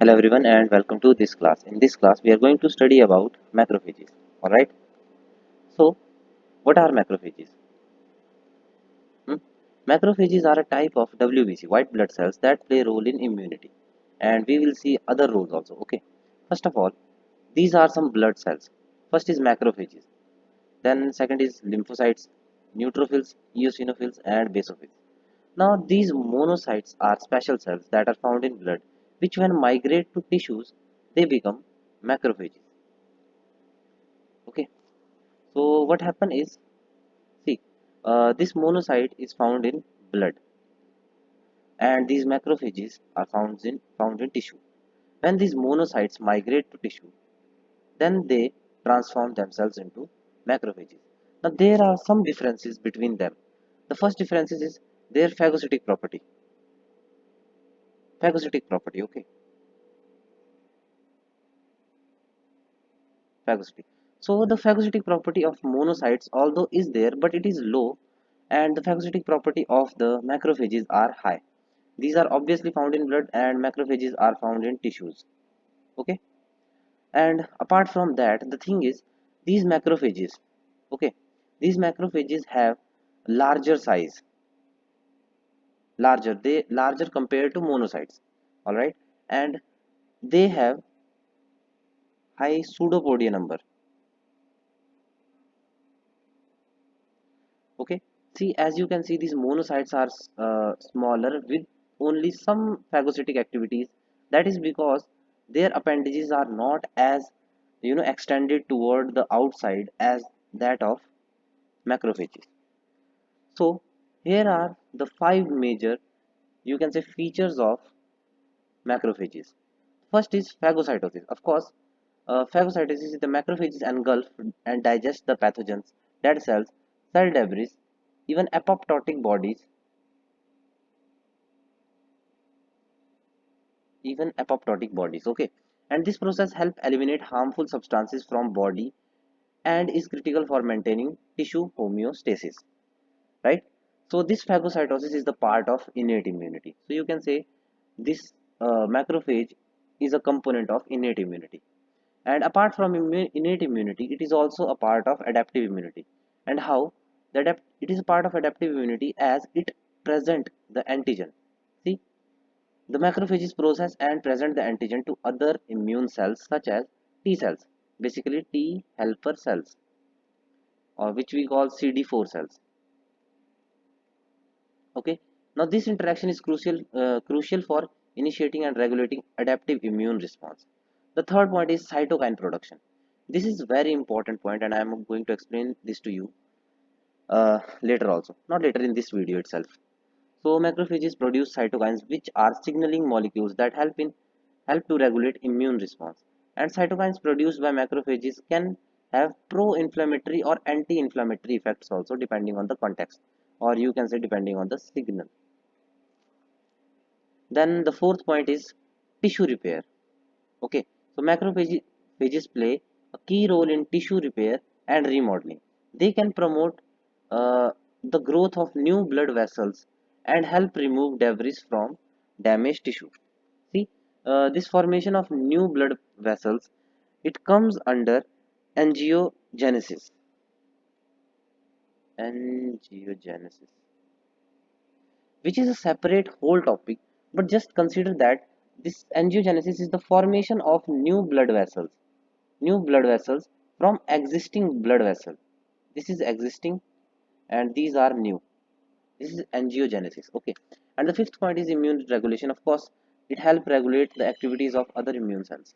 Hello everyone and welcome to this class. In this class we are going to study about macrophages. Alright. So what are macrophages? Hmm? Macrophages are a type of WBC, white blood cells, that play a role in immunity. And we will see other roles also. Okay. First of all, these are some blood cells. First is macrophages. Then second is lymphocytes, neutrophils, eosinophils and basophils. Now these monocytes are special cells that are found in blood, which when migrate to tissues they become macrophages. Okay. So what happen is, see, this monocyte is found in blood, and these macrophages are found in tissue. When these monocytes migrate to tissue, then they transform themselves into macrophages. Now there are some differences between them. The first difference is their phagocytic property. Phagocytic property, okay, phagocytic. So the phagocytic property of monocytes, although is there, but it is low, and the phagocytic property of the macrophages are high. These are obviously found in blood and macrophages are found in tissues. Okay. And apart from that, the thing is, these macrophages, okay, these macrophages have larger size, larger compared to monocytes. All right. And they have high pseudopodia number. Okay. See, as you can see, these monocytes are smaller with only some phagocytic activities. That is because their appendages are not as extended toward the outside as that of macrophages. So here are the five major, you can say, features of macrophages. First is phagocytosis. Of course, phagocytosis is the macrophages engulf and digest the pathogens, dead cells, cell debris, even apoptotic bodies, okay. And this process help eliminate harmful substances from body and is critical for maintaining tissue homeostasis, right? So this phagocytosis is the part of innate immunity. So you can say this macrophage is a component of innate immunity. And apart from innate immunity, it is also a part of adaptive immunity. And how? It is a part of adaptive immunity as it present the antigen. See, the macrophages process and present the antigen to other immune cells such as T cells, basically T helper cells, or which we call CD4 cells. Okay. Now this interaction is crucial for initiating and regulating adaptive immune response. The third point is cytokine production. This is very important point, and I am going to explain this to you later also, not later in this video itself. So macrophages produce cytokines, which are signaling molecules that help to regulate immune response. And cytokines produced by macrophages can have pro-inflammatory or anti-inflammatory effects also, depending on the context, or you can say depending on the signal. Then the fourth point is tissue repair. Okay, so macrophages play a key role in tissue repair and remodeling. They can promote uh, the growth of new blood vessels and help remove debris from damaged tissue. See, this formation of new blood vessels, it comes under angiogenesis. Angiogenesis, which is a separate whole topic, but just consider that this angiogenesis is the formation of new blood vessels from existing blood vessel. This is existing and these are new. This is angiogenesis, okay. And the fifth point is immune regulation. Of course, it helps regulate the activities of other immune cells.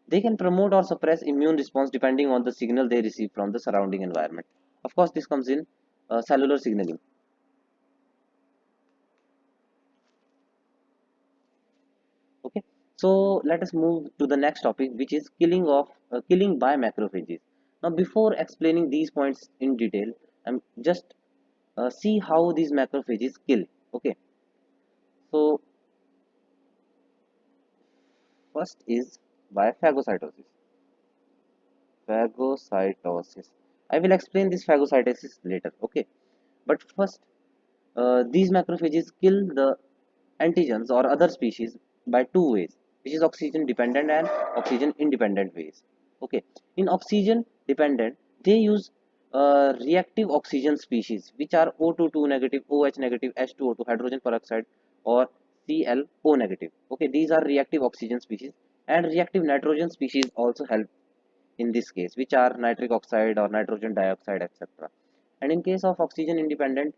They can promote or suppress immune response depending on the signal they receive from the surrounding environment. Of course, this comes in cellular signaling. Okay, so let us move to the next topic, which is killing by macrophages. Now before explaining these points in detail, I'm just see how these macrophages kill. Okay, so first is by phagocytosis. I will explain this phagocytosis later. Okay, but first, these macrophages kill the antigens or other species by two ways, which is oxygen dependent and oxygen independent ways. Okay, in oxygen dependent, they use reactive oxygen species, which are O2 negative, OH negative, H2O2, hydrogen peroxide, or ClO negative. Okay, these are reactive oxygen species, and reactive nitrogen species also help in this case, which are nitric oxide or nitrogen dioxide, etc. And in case of oxygen independent,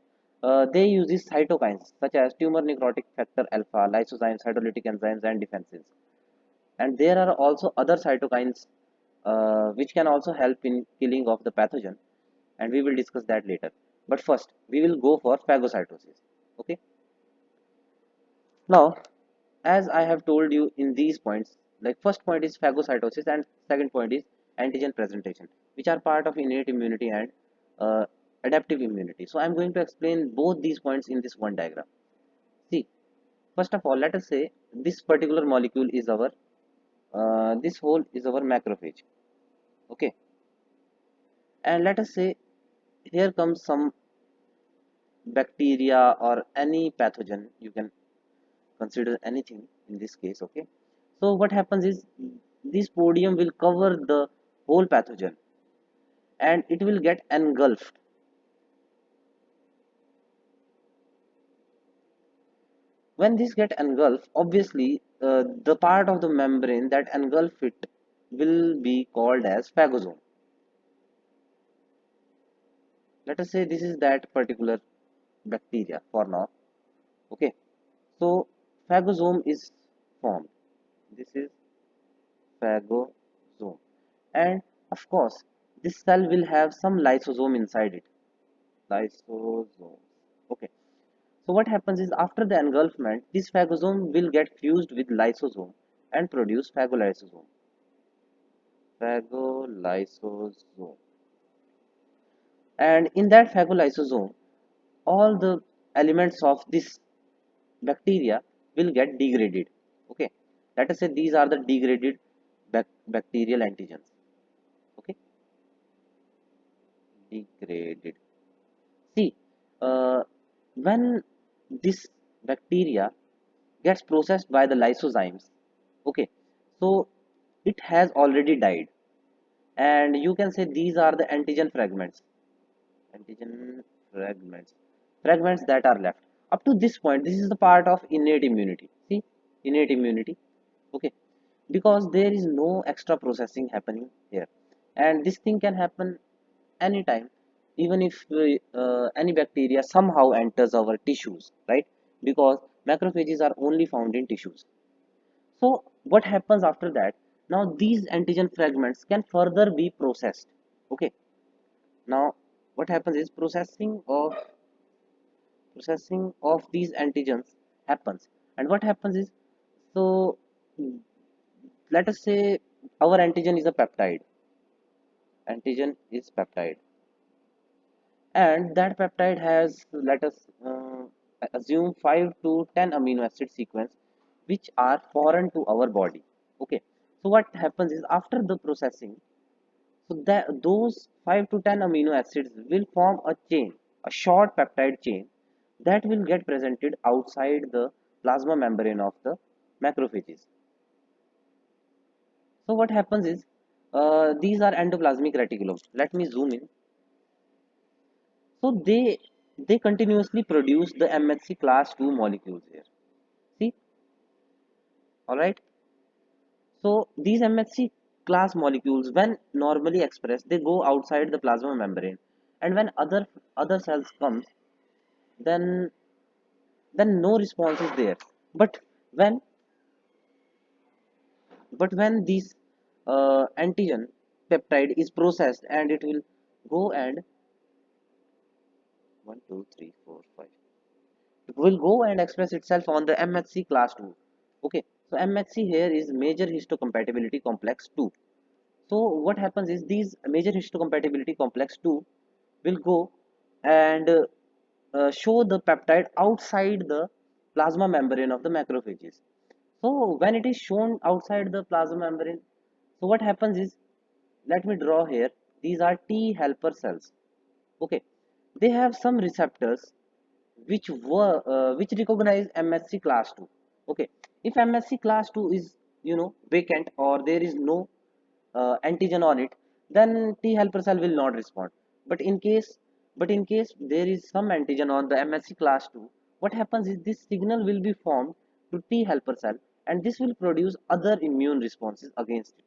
they use these cytokines such as tumor necrotic factor alpha, lysozymes, hydrolytic enzymes, and defenses. And there are also other cytokines which can also help in killing of the pathogen, and we will discuss that later. But first, we will go for phagocytosis. Okay. Now, as I have told you in these points, like first point is phagocytosis and second point is antigen presentation, which are part of innate immunity and uh, adaptive immunity. So I'm going to explain both these points in this one diagram. See, first of all, let us say this particular molecule is our this whole is our macrophage. Okay, and let us say here comes some bacteria or any pathogen. You can consider anything in this case. Okay, so what happens is this podium will cover the whole pathogen and it will get engulfed. When this get engulfed, obviously the part of the membrane that engulf it will be called as phagosome. Let us say this is that particular bacteria for now. Okay, so phagosome is formed. This is phagosome, and of course this cell will have some lysosome inside it. Lysosome. Okay, so what happens is after the engulfment, this phagosome will get fused with lysosome and produce phagolysosome. Phagolysosome. And in that phagolysosome, all the elements of this bacteria will get degraded. Okay, let us say these are the degraded bacterial antigens. Okay, degraded. See, when this bacteria gets processed by the lysozymes, okay, so it has already died, and you can say these are the antigen fragments fragments that are left. Up to this point, this is the part of innate immunity. See, innate immunity. Okay, because there is no extra processing happening here, and this thing can happen anytime, even if any bacteria somehow enters our tissues, right? Because macrophages are only found in tissues. So what happens after that? Now these antigen fragments can further be processed. Okay, now what happens is processing of these antigens happens. And what happens is, so let us say our antigen is a peptide. Antigen is peptide, and that peptide has, let us assume, 5 to 10 amino acid sequence which are foreign to our body. Okay, so what happens is after the processing, so that those 5 to 10 amino acids will form a chain, a short peptide chain that will get presented outside the plasma membrane of the macrophages. So what happens is, these are endoplasmic reticulum. Let me zoom in. So they continuously produce the MHC class 2 molecules here. See, all right. So these MHC class molecules, when normally expressed, they go outside the plasma membrane, and when other cells comes, then no response is there. But when this antigen peptide is processed, and it will go and 1 2 3 4 5, will go and express itself on the MHC class 2. Okay, so MHC here is major histocompatibility complex 2. So what happens is these major histocompatibility complex 2 will go and show the peptide outside the plasma membrane of the macrophages. So when it is shown outside the plasma membrane, so what happens is, let me draw here, these are T helper cells. Okay, they have some receptors which recognize MSC class 2. Okay, if MSC class 2 is vacant, or there is no antigen on it, then T helper cell will not respond. But in case there is some antigen on the MSC class 2, what happens is this signal will be formed to T helper cell, and this will produce other immune responses against it.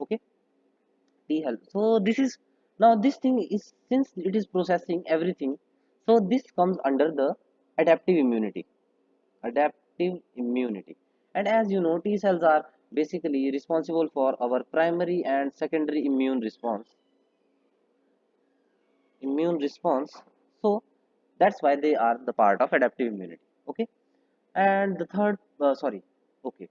Okay, T help. So this is, now this thing is, since it is processing everything, so this comes under the adaptive immunity. Adaptive immunity. And as you know, T cells are basically responsible for our primary and secondary immune response. So that's why they are the part of adaptive immunity. Okay, and the third, sorry, okay,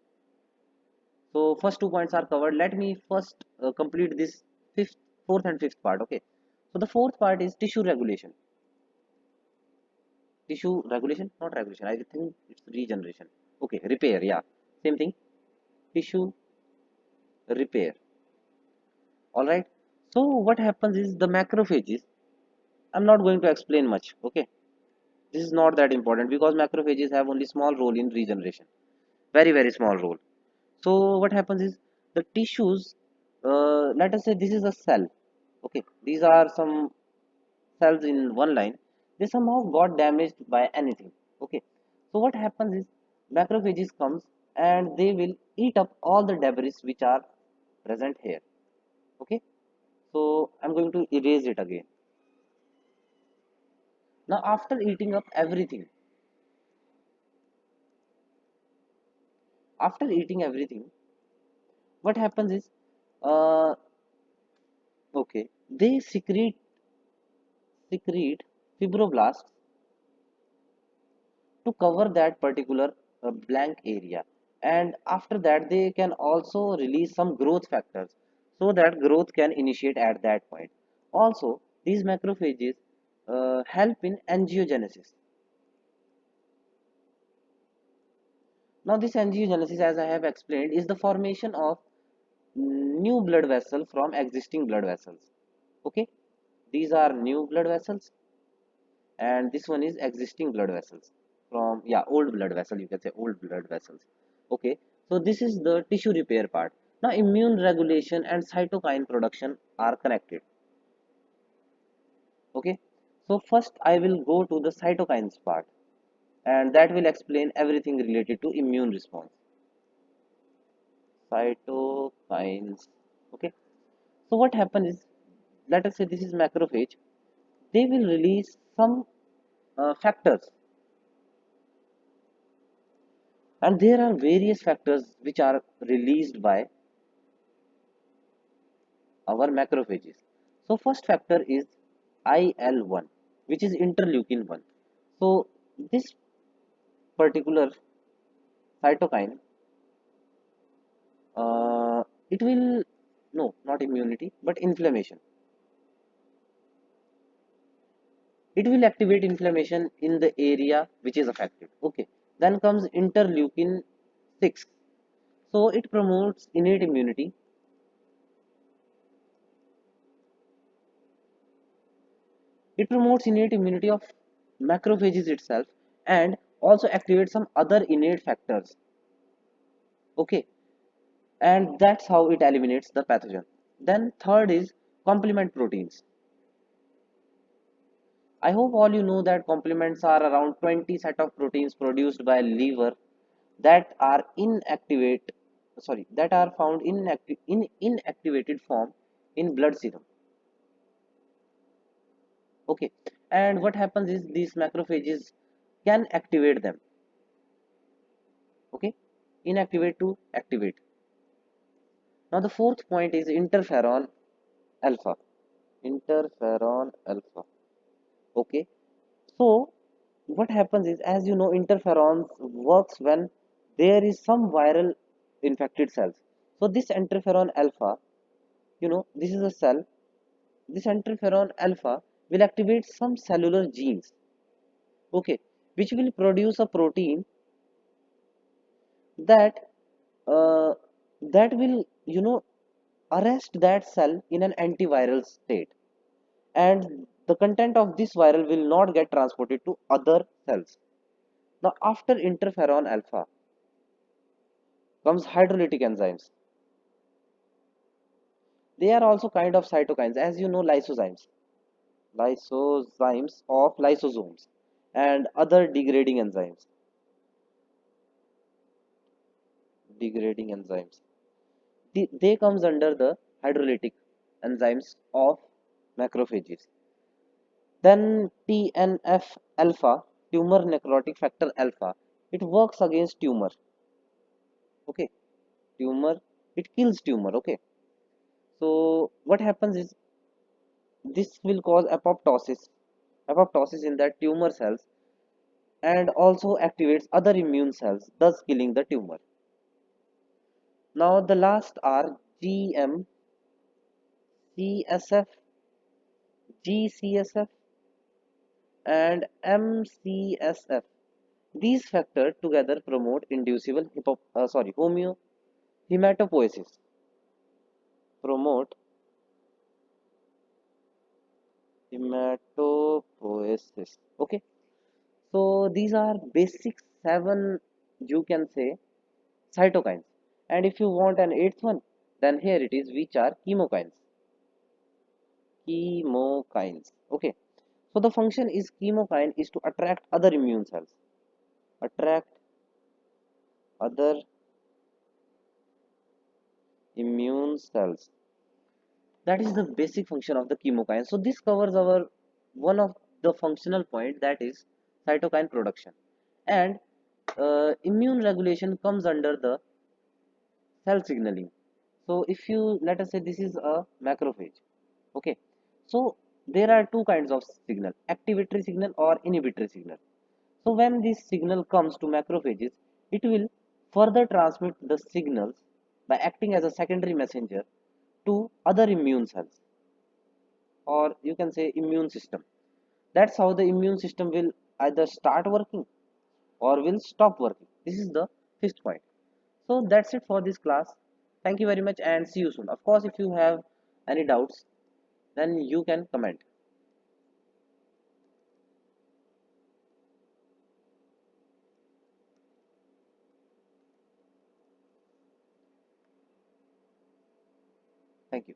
so first 2 points are covered. Let me first complete this fifth fourth and fifth part. Okay, so the fourth part is tissue regulation, not regulation, I think it's regeneration. Okay, repair, yeah, same thing. Tissue repair. All right, so what happens is the macrophages, I'm not going to explain much. Okay, this is not that important because macrophages have only small role in regeneration, very very small role. So what happens is the tissues, let us say this is a cell. Okay, these are some cells in one line, they somehow got damaged by anything. Okay, so what happens is macrophages comes and they will eat up all the debris which are present here. Okay, so I'm going to erase it again. Now after eating everything, what happens is, uh okay, they secrete fibroblasts to cover that particular blank area, and after that they can also release some growth factors so that growth can initiate at that point. Also these macrophages help in angiogenesis. Now this angiogenesis, as I have explained, is the formation of new blood vessel from existing blood vessels. Okay, these are new blood vessels, and this one is existing blood vessels from, yeah, old blood vessel, you can say old blood vessels. Okay, so this is the tissue repair part. Now immune regulation and cytokine production are connected. Okay, so first I will go to the cytokines part, and that will explain everything related to immune response. Cytokines. Okay, so what happens is, let us say this is macrophage, they will release some factors, and there are various factors which are released by our macrophages. So first factor is IL-1, which is interleukin 1. So this particular cytokine, it will, no, not immunity, but inflammation. It will activate inflammation in the area which is affected. Okay. Then comes interleukin 6. So it promotes innate immunity. It promotes innate immunity of macrophages itself, and also activates some other innate factors. Okay, and that's how it eliminates the pathogen. Then third is complement proteins. I hope all you know that complements are around 20 set of proteins produced by liver that are inactivate, sorry, that are found in inactivated form in blood serum. Okay, and what happens is these macrophages can activate them. Okay, inactivate to activate. Now the fourth point is interferon alpha. Interferon alpha. Okay, so what happens is, as you know, interferons works when there is some viral infected cells. So this interferon alpha, this is a cell. This interferon alpha will activate some cellular genes. Okay, which will produce a protein that uh, that will arrest that cell in an antiviral state, and the content of this viral will not get transported to other cells. Now, after interferon alpha comes hydrolytic enzymes. They are also kind of cytokines, as you know, lysozymes of lysosomes, and other degrading enzymes. They comes under the hydrolytic enzymes of macrophages. Then TNF alpha, tumor necrotic factor alpha, it works against tumor. Okay, tumor, it kills tumor. Okay, so what happens is this will cause apoptosis in that tumor cells, and also activates other immune cells, thus killing the tumor. Now the last are GM, CSF, GCSF, and MCSF. These factors together promote inducible hematopoiesis. Promote hematopoiesis. Okay. So these are basic seven, you can say, cytokines. And if you want an eighth one, then here it is, which are chemokines. Chemokines. Okay. So the function is chemokine is to attract other immune cells. Attract other immune cells. That is the basic function of the chemokine. So this covers our one of the functional point, that is cytokine production. And immune regulation comes under the cell signaling. So if you, let us say this is a macrophage. Okay. So there are two kinds of signal, activatory signal or inhibitory signal. So when this signal comes to macrophages, it will further transmit the signals by acting as a secondary messenger to other immune cells, or you can say immune system. That's how the immune system will either start working or will stop working. This is the fifth point. So that's it for this class. Thank you very much and see you soon. Of course, if you have any doubts, then you can comment. Thank you.